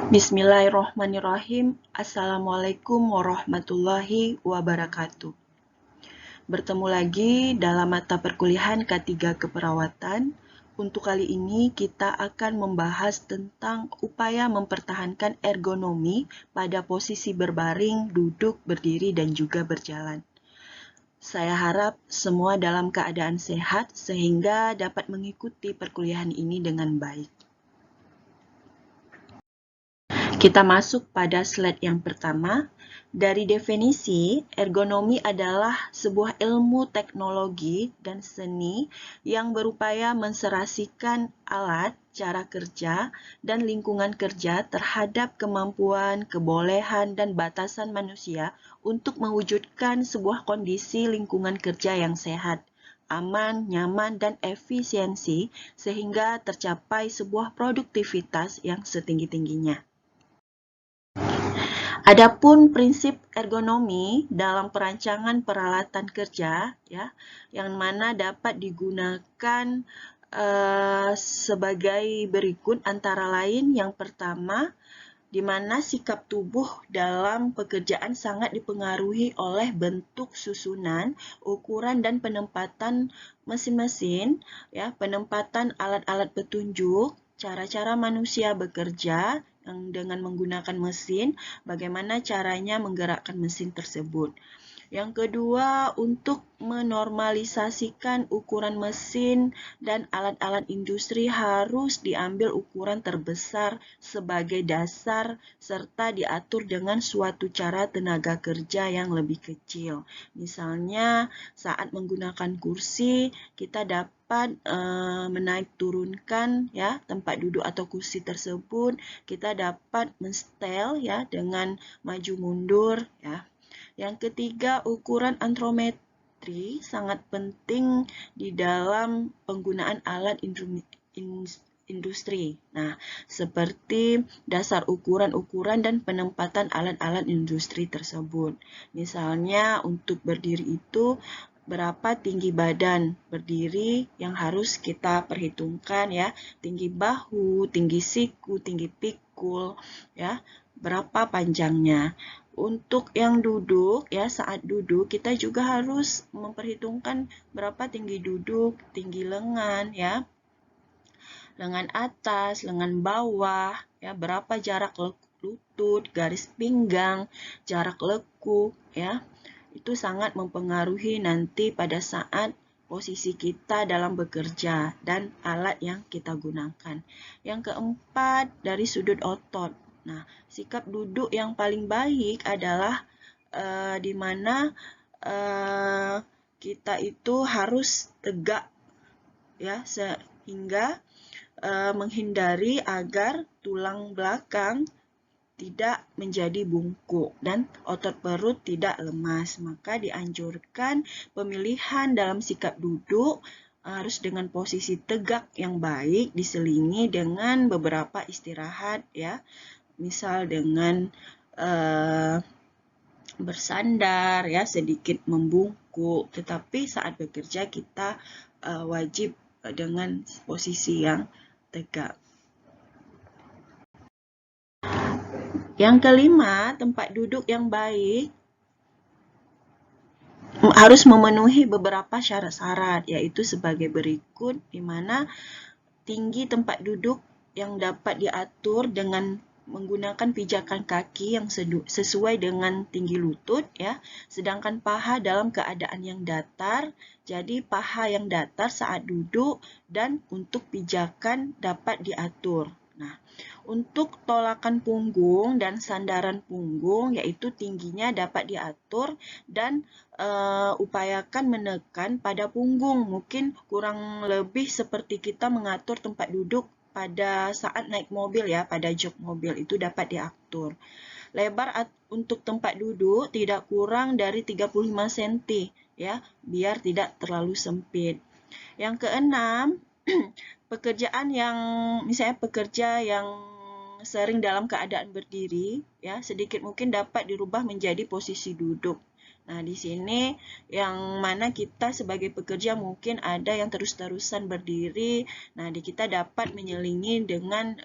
Bismillahirrohmanirrohim. Assalamualaikum warahmatullahi wabarakatuh. Bertemu lagi dalam mata perkuliahan K3 Keperawatan. Untuk kali ini kita akan membahas tentang upaya mempertahankan ergonomi pada posisi berbaring, duduk, berdiri, dan juga berjalan. Saya harap semua dalam keadaan sehat sehingga dapat mengikuti perkuliahan ini dengan baik. Kita masuk pada slide yang pertama. Dari definisi, ergonomi adalah sebuah ilmu teknologi dan seni yang berupaya menserasikan alat, cara kerja, dan lingkungan kerja terhadap kemampuan, kebolehan, dan batasan manusia untuk mewujudkan sebuah kondisi lingkungan kerja yang sehat, aman, nyaman, dan efisiensi sehingga tercapai sebuah produktivitas yang setinggi-tingginya. Adapun prinsip ergonomi dalam perancangan peralatan kerja, ya, yang mana dapat digunakan sebagai berikut antara lain. Yang pertama, di mana sikap tubuh dalam pekerjaan sangat dipengaruhi oleh bentuk susunan, ukuran, dan penempatan mesin-mesin, ya, penempatan alat-alat petunjuk, cara-cara manusia bekerja yang dengan menggunakan mesin, bagaimana caranya menggerakkan mesin tersebut. Yang kedua, untuk menormalisasikan ukuran mesin dan alat-alat industri harus diambil ukuran terbesar sebagai dasar serta diatur dengan suatu cara tenaga kerja yang lebih kecil. Misalnya, saat menggunakan kursi, kita dapat menaik turunkan, ya, tempat duduk atau kursi tersebut. Kita dapat mensetel, ya, dengan maju mundur, ya. Yang ketiga, ukuran antrometri sangat penting di dalam penggunaan alat industri. Nah, seperti dasar ukuran-ukuran dan penempatan alat-alat industri tersebut. Misalnya, untuk berdiri itu berapa tinggi badan berdiri yang harus kita perhitungkan, ya. Tinggi bahu, tinggi siku, tinggi pikul, ya. Berapa panjangnya. Untuk yang duduk, ya, saat duduk kita juga harus memperhitungkan berapa tinggi duduk, tinggi lengan, ya, lengan atas, lengan bawah, ya, berapa jarak lutut, garis pinggang, jarak lekuk, ya. Itu sangat mempengaruhi nanti pada saat posisi kita dalam bekerja dan alat yang kita gunakan. Yang keempat, dari sudut otot. Nah, sikap duduk yang paling baik adalah di mana kita itu harus tegak, ya, sehingga menghindari agar tulang belakang tidak menjadi bungkuk dan otot perut tidak lemas. Maka dianjurkan pemilihan dalam sikap duduk harus dengan posisi tegak yang baik diselingi dengan beberapa istirahat, ya. Misal dengan bersandar, ya, sedikit membungkuk, tetapi saat bekerja kita wajib dengan posisi yang tegak. Yang kelima, tempat duduk yang baik harus memenuhi beberapa syarat-syarat, yaitu sebagai berikut, di mana tinggi tempat duduk yang dapat diatur dengan menggunakan pijakan kaki yang sesuai dengan tinggi lutut, ya. Sedangkan paha dalam keadaan yang datar, jadi paha yang datar saat duduk dan untuk pijakan dapat diatur. Nah, untuk tolakan punggung dan sandaran punggung, yaitu tingginya dapat diatur dan upayakan menekan pada punggung. Mungkin kurang lebih seperti kita mengatur tempat duduk pada saat naik mobil, ya, pada jok mobil itu dapat diatur. Lebar untuk tempat duduk tidak kurang dari 35 cm, ya, biar tidak terlalu sempit. Yang keenam, pekerjaan yang misalnya pekerja yang sering dalam keadaan berdiri, ya, sedikit mungkin dapat dirubah menjadi posisi duduk. Nah, di sini yang mana kita sebagai pekerja mungkin ada yang terus-terusan berdiri. Nah, kita dapat menyelingi dengan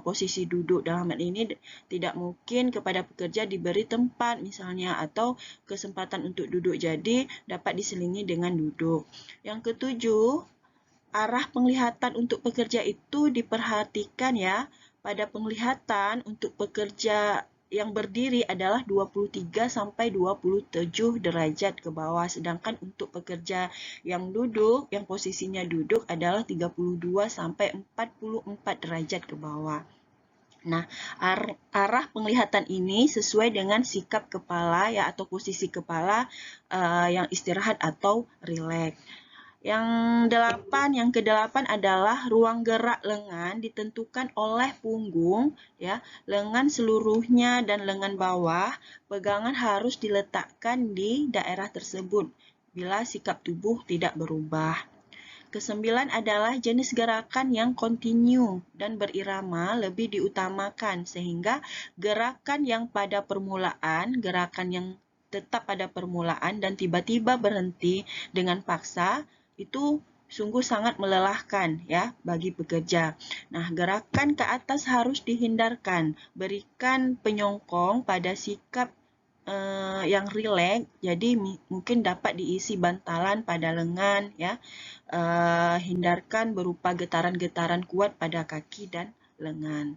posisi duduk. Dalam hal ini tidak mungkin kepada pekerja diberi tempat misalnya atau kesempatan untuk duduk. Jadi, dapat diselingi dengan duduk. Yang ketujuh, arah penglihatan untuk pekerja itu diperhatikan ya. Pada penglihatan untuk pekerja yang berdiri adalah 23 sampai 27 derajat ke bawah, sedangkan untuk pekerja yang duduk, yang posisinya duduk adalah 32 sampai 44 derajat ke bawah. Nah, arah penglihatan ini sesuai dengan sikap kepala ya atau posisi kepala yang istirahat atau rileks. Yang kedelapan adalah ruang gerak lengan ditentukan oleh punggung, ya, lengan seluruhnya dan lengan bawah. Pegangan harus diletakkan di daerah tersebut bila sikap tubuh tidak berubah. Kesembilan adalah jenis gerakan yang kontinu dan berirama lebih diutamakan sehingga gerakan yang pada permulaan, gerakan yang tetap pada permulaan dan tiba-tiba berhenti dengan paksa itu sungguh sangat melelahkan ya bagi pekerja. Nah, gerakan ke atas harus dihindarkan. Berikan penyongkong pada sikap yang rileks, jadi mungkin dapat diisi bantalan pada lengan ya. Hindarkan berupa getaran-getaran kuat pada kaki dan lengan.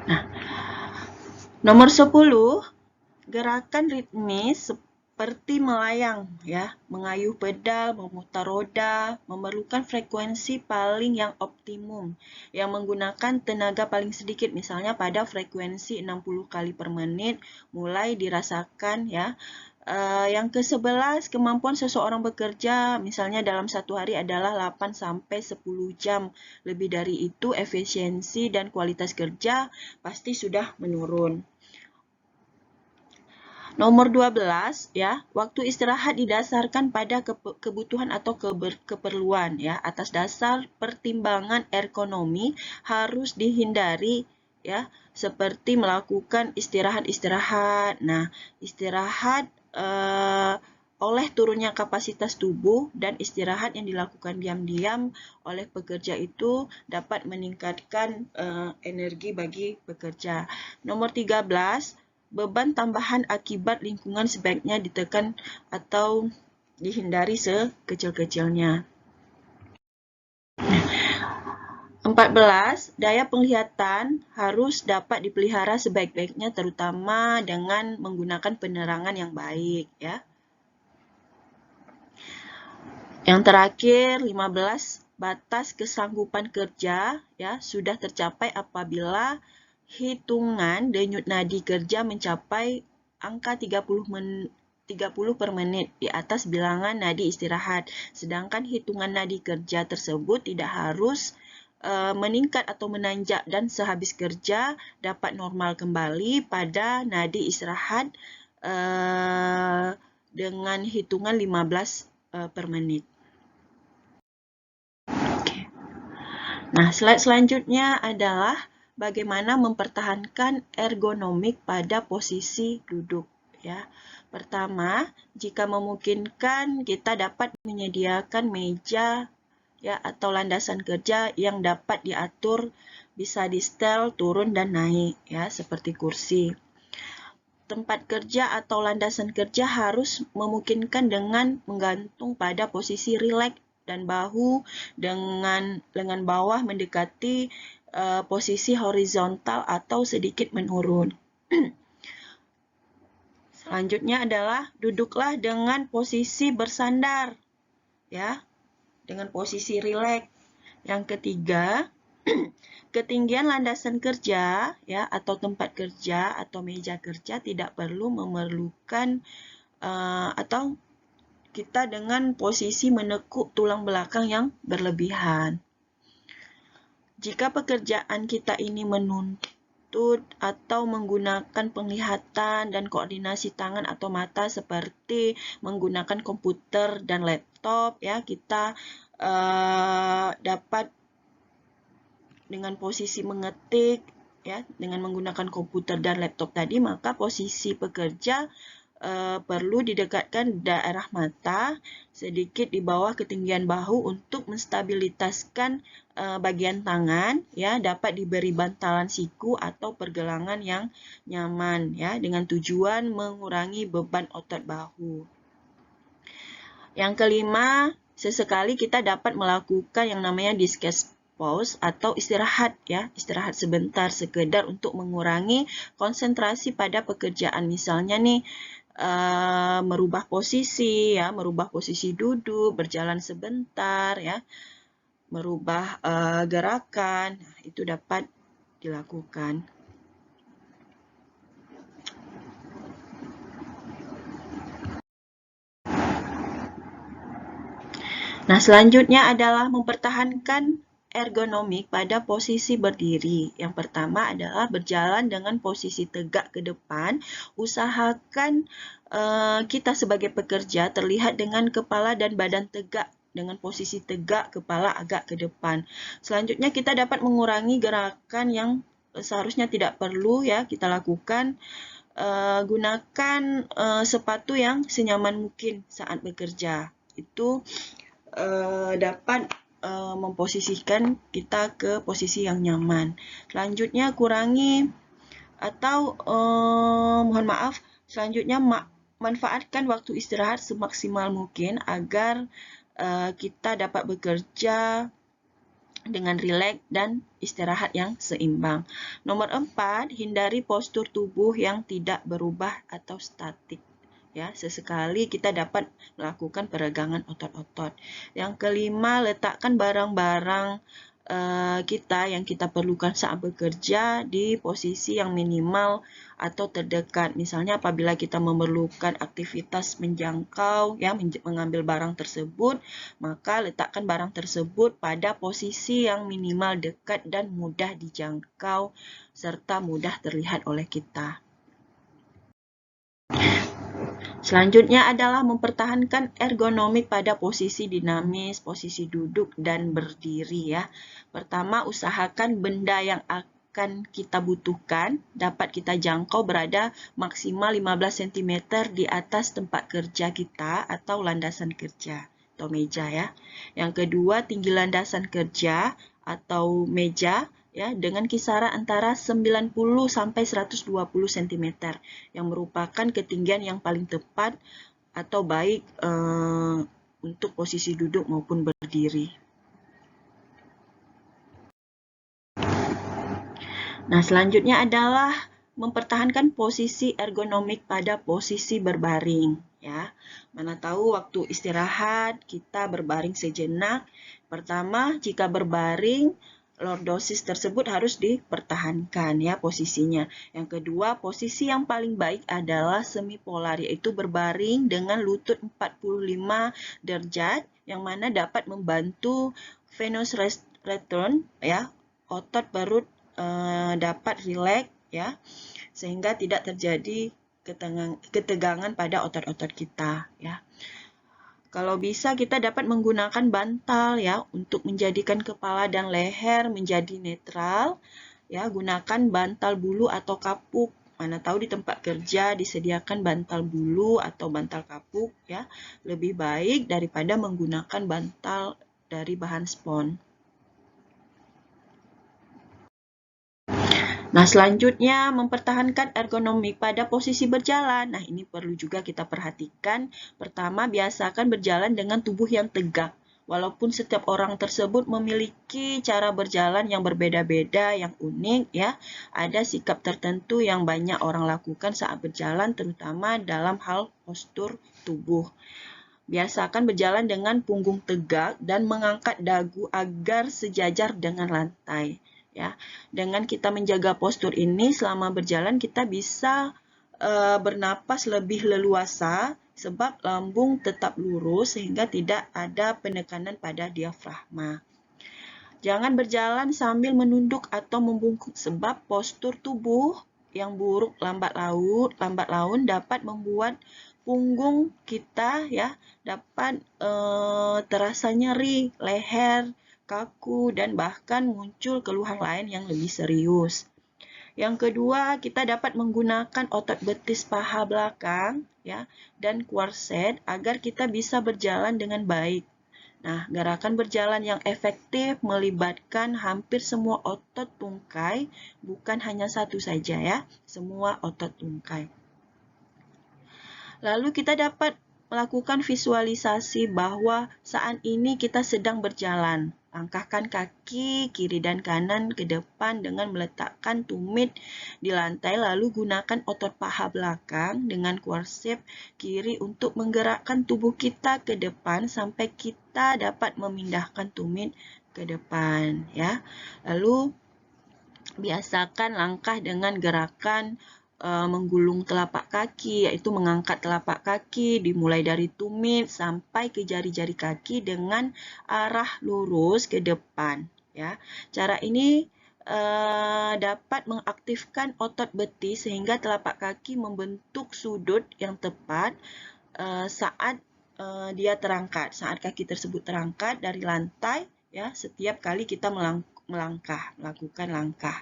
Nah, nomor 10, gerakan ritmis seperti melayang, ya, mengayuh pedal, memutar roda, memerlukan frekuensi paling yang optimum, yang menggunakan tenaga paling sedikit, misalnya pada frekuensi 60 kali per menit, mulai dirasakan, ya. Yang ke-11, kemampuan seseorang bekerja misalnya dalam satu hari adalah 8 sampai 10 jam. Lebih dari itu, efisiensi dan kualitas kerja pasti sudah menurun. Nomor 12, ya, waktu istirahat didasarkan pada kebutuhan atau keperluan, ya. Atas dasar pertimbangan ergonomi harus dihindari, ya, seperti melakukan istirahat-istirahat. Nah, istirahat oleh turunnya kapasitas tubuh dan istirahat yang dilakukan diam-diam oleh pekerja itu dapat meningkatkan energi bagi pekerja. Nomor 13, beban tambahan akibat lingkungan sebaiknya ditekan atau dihindari sekecil-kecilnya. 14. Daya penglihatan harus dapat dipelihara sebaik-baiknya terutama dengan menggunakan penerangan yang baik, ya. Yang terakhir, 15. Batas kesanggupan kerja ya sudah tercapai apabila hitungan denyut nadi kerja mencapai angka 30 per menit di atas bilangan nadi istirahat. Sedangkan hitungan nadi kerja tersebut tidak harus meningkat atau menanjak dan sehabis kerja dapat normal kembali pada nadi istirahat dengan hitungan 15 per menit. Nah, slide selanjutnya adalah bagaimana mempertahankan ergonomik pada posisi duduk. Ya. Pertama, jika memungkinkan, kita dapat menyediakan meja ya atau landasan kerja yang dapat diatur, bisa di-setel, turun dan naik ya, seperti kursi. Tempat kerja atau landasan kerja harus memungkinkan dengan menggantung pada posisi rileks dan bahu dengan lengan bawah mendekati posisi horizontal atau sedikit menurun. Selanjutnya adalah duduklah dengan posisi bersandar, ya, dengan posisi rileks. Yang ketiga, ketinggian landasan kerja, ya, atau tempat kerja atau meja kerja tidak perlu memerlukan atau kita dengan posisi menekuk tulang belakang yang berlebihan. Jika pekerjaan kita ini menuntut lutut, atau menggunakan penglihatan dan koordinasi tangan atau mata seperti menggunakan komputer dan laptop, ya, kita dapat dengan posisi mengetik, ya, dengan menggunakan komputer dan laptop tadi, maka posisi pekerja perlu didekatkan daerah mata sedikit di bawah ketinggian bahu untuk menstabilitaskan bagian tangan, ya, dapat diberi bantalan siku atau pergelangan yang nyaman, ya, dengan tujuan mengurangi beban otot bahu. Yang kelima, sesekali kita dapat melakukan yang namanya discuss pause atau istirahat, ya, istirahat sebentar sekedar untuk mengurangi konsentrasi pada pekerjaan. Misalnya nih, merubah posisi, ya, merubah posisi duduk, berjalan sebentar, ya, merubah gerakan, itu dapat dilakukan. Nah, selanjutnya adalah mempertahankan ergonomik pada posisi berdiri. Yang pertama adalah berjalan dengan posisi tegak ke depan. Usahakan kita sebagai pekerja terlihat dengan kepala dan badan tegak, dengan posisi tegak, kepala agak ke depan. Selanjutnya kita dapat mengurangi gerakan yang seharusnya tidak perlu, ya, kita lakukan. Gunakan sepatu yang senyaman mungkin saat bekerja. Itu dapat memposisikan kita ke posisi yang nyaman. Selanjutnya kurangi atau mohon maaf, selanjutnya manfaatkan waktu istirahat semaksimal mungkin agar kita dapat bekerja dengan rileks dan istirahat yang seimbang. Nomor 4, hindari postur tubuh yang tidak berubah atau statik. Ya, sesekali kita dapat melakukan peregangan otot-otot. Yang kelima, letakkan barang-barang kita yang kita perlukan saat bekerja di posisi yang minimal atau terdekat. Misalnya apabila kita memerlukan aktivitas menjangkau, ya, mengambil barang tersebut, maka letakkan barang tersebut pada posisi yang minimal dekat dan mudah dijangkau serta mudah terlihat oleh kita. Selanjutnya adalah mempertahankan ergonomik pada posisi dinamis, posisi duduk, dan berdiri, ya. Pertama, usahakan benda yang akan kita butuhkan dapat kita jangkau berada maksimal 15 cm di atas tempat kerja kita atau landasan kerja atau meja, ya. Yang kedua, tinggi landasan kerja atau meja, ya, dengan kisaran antara 90 sampai 120 cm yang merupakan ketinggian yang paling tepat atau baik untuk posisi duduk maupun berdiri. Nah, selanjutnya adalah mempertahankan posisi ergonomik pada posisi berbaring, ya. Mana tahu waktu istirahat kita berbaring sejenak. Pertama, jika berbaring, lordosis tersebut harus dipertahankan, ya, posisinya. Yang kedua, posisi yang paling baik adalah semipolar, yaitu berbaring dengan lutut 45 derajat, yang mana dapat membantu venous return, ya, otot perut dapat rileks, ya, sehingga tidak terjadi ketegangan pada otot-otot kita, ya. Kalau bisa kita dapat menggunakan bantal, ya, untuk menjadikan kepala dan leher menjadi netral, ya. Gunakan bantal bulu atau kapuk. Mana tahu di tempat kerja disediakan bantal bulu atau bantal kapuk, ya, lebih baik daripada menggunakan bantal dari bahan spons. Nah, selanjutnya mempertahankan ergonomik pada posisi berjalan. Nah, ini perlu juga kita perhatikan. Pertama, biasakan berjalan dengan tubuh yang tegak. Walaupun setiap orang tersebut memiliki cara berjalan yang berbeda-beda, yang unik, ya, ada sikap tertentu yang banyak orang lakukan saat berjalan, terutama dalam hal postur tubuh. Biasakan berjalan dengan punggung tegak dan mengangkat dagu agar sejajar dengan lantai. Ya, dengan kita menjaga postur ini selama berjalan kita bisa bernapas lebih leluasa sebab lambung tetap lurus sehingga tidak ada penekanan pada diafragma. Jangan berjalan sambil menunduk atau membungkuk sebab postur tubuh yang buruk lambat laun dapat membuat punggung kita ya dapat terasa nyeri, leher kaku dan bahkan muncul keluhan lain yang lebih serius. Yang kedua, kita dapat menggunakan otot betis paha belakang ya dan quadriceps agar kita bisa berjalan dengan baik. Nah, gerakan berjalan yang efektif melibatkan hampir semua otot tungkai, bukan hanya satu saja ya, semua otot tungkai. Lalu kita dapat melakukan visualisasi bahwa saat ini kita sedang berjalan. Langkahkan kaki kiri dan kanan ke depan dengan meletakkan tumit di lantai, lalu gunakan otot paha belakang dengan quadriceps kiri untuk menggerakkan tubuh kita ke depan sampai kita dapat memindahkan tumit ke depan ya. Lalu biasakan langkah dengan gerakan menggulung telapak kaki, yaitu mengangkat telapak kaki dimulai dari tumit sampai ke jari-jari kaki dengan arah lurus ke depan. Ya, cara ini dapat mengaktifkan otot betis sehingga telapak kaki membentuk sudut yang tepat saat dia terangkat, saat kaki tersebut terangkat dari lantai. Ya, setiap kali kita melakukan langkah.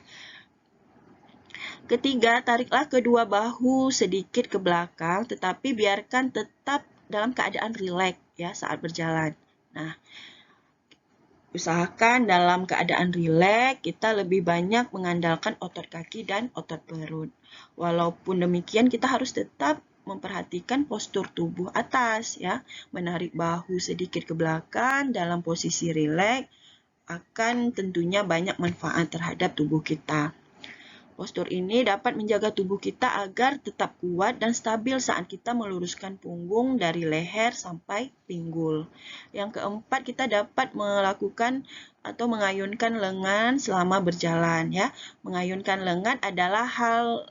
Ketiga, tariklah kedua bahu sedikit ke belakang, tetapi biarkan tetap dalam keadaan rileks ya saat berjalan. Nah, usahakan dalam keadaan rileks kita lebih banyak mengandalkan otot kaki dan otot perut. Walaupun demikian, kita harus tetap memperhatikan postur tubuh atas ya, menarik bahu sedikit ke belakang dalam posisi rileks akan tentunya banyak manfaat terhadap tubuh kita. Postur ini dapat menjaga tubuh kita agar tetap kuat dan stabil saat kita meluruskan punggung dari leher sampai pinggul. Yang keempat, kita dapat melakukan atau mengayunkan lengan selama berjalan ya. Mengayunkan lengan adalah hal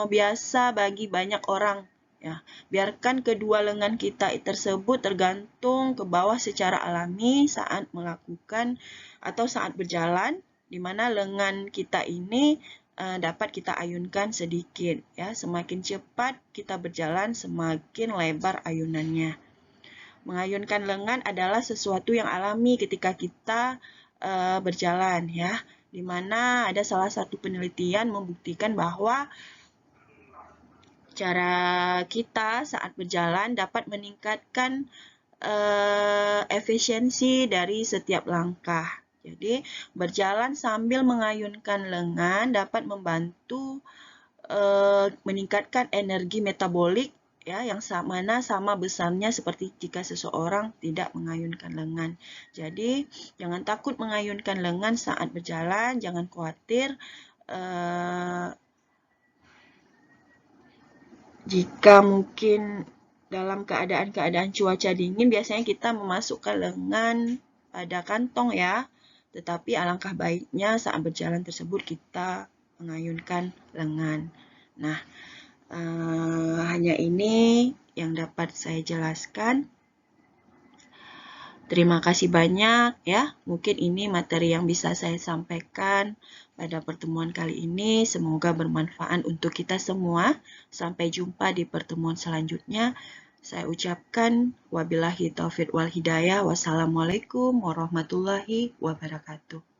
biasa bagi banyak orang. Ya, biarkan kedua lengan kita tersebut tergantung ke bawah secara alami saat melakukan atau saat berjalan, di mana lengan kita ini dapat kita ayunkan sedikit ya. Semakin cepat kita berjalan, semakin lebar ayunannya. Mengayunkan lengan adalah sesuatu yang alami ketika kita berjalan ya, di mana ada salah satu penelitian membuktikan bahwa cara kita saat berjalan dapat meningkatkan efisiensi dari setiap langkah. Jadi, berjalan sambil mengayunkan lengan dapat membantu meningkatkan energi metabolik ya, yang sama besarnya seperti jika seseorang tidak mengayunkan lengan. Jadi, jangan takut mengayunkan lengan saat berjalan, jangan khawatir jika mungkin dalam keadaan cuaca dingin biasanya kita memasukkan lengan pada kantong ya. Tetapi alangkah baiknya saat berjalan tersebut kita mengayunkan lengan. Nah, hanya ini yang dapat saya jelaskan. Terima kasih banyak ya. Mungkin ini materi yang bisa saya sampaikan pada pertemuan kali ini. Semoga bermanfaat untuk kita semua. Sampai jumpa di pertemuan selanjutnya. Saya ucapkan wabillahi taufiq wal hidayah. Wassalamualaikum warahmatullahi wabarakatuh.